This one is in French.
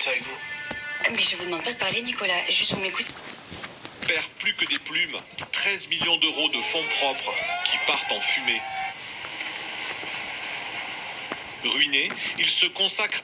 discuter avec vous. Mais je vous demande pas de parler, Nicolas. Juste vous m'écoutez. Perd plus que des plumes. 13 millions d'euros de fonds propres qui partent en fumée. Ruiné, il se consacre